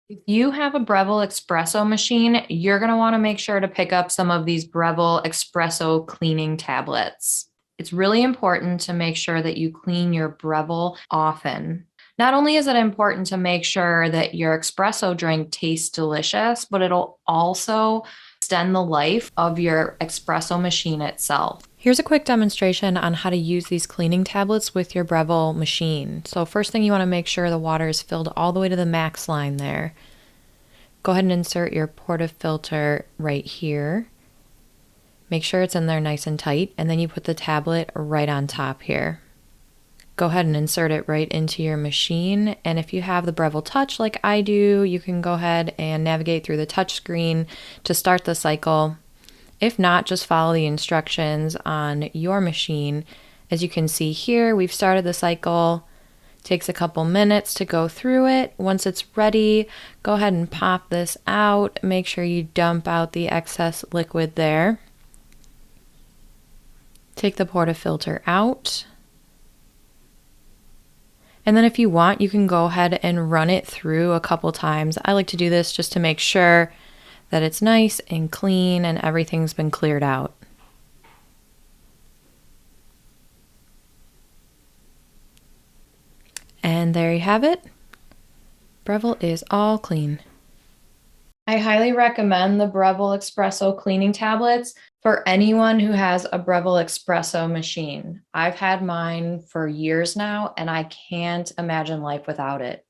If you have a Breville Espresso machine, you're going to want to make sure to pick up some of these Breville Espresso cleaning tablets. It's really important to make sure that you clean your Breville often. Not only is it important to make sure that your espresso drink tastes delicious, but it'll also extend the life of your espresso machine itself. Here's a quick demonstration on how to use these cleaning tablets with your Breville machine. So first thing, you want to make sure the water is filled all the way to the max line there. Go ahead and insert your portafilter right here. Make sure it's in there nice and tight, and then you put the tablet right on top here. Go ahead and insert it right into your machine, and if you have the Breville Touch like I do, you can go ahead and navigate through the touch screen to start the cycle. If not, just follow the instructions on your machine. As you can see here, we've started the cycle. Takes a couple minutes to go through it. Once it's ready, go ahead and pop this out. Make sure you dump out the excess liquid there. Take the portafilter out. And then if you want, you can go ahead and run it through a couple times. I like to do this just to make sure that it's nice and clean and everything's been cleared out. And there you have it. Breville is all clean. I highly recommend the Breville Espresso cleaning tablets for anyone who has a Breville Espresso machine. I've had mine for years now, and I can't imagine life without it.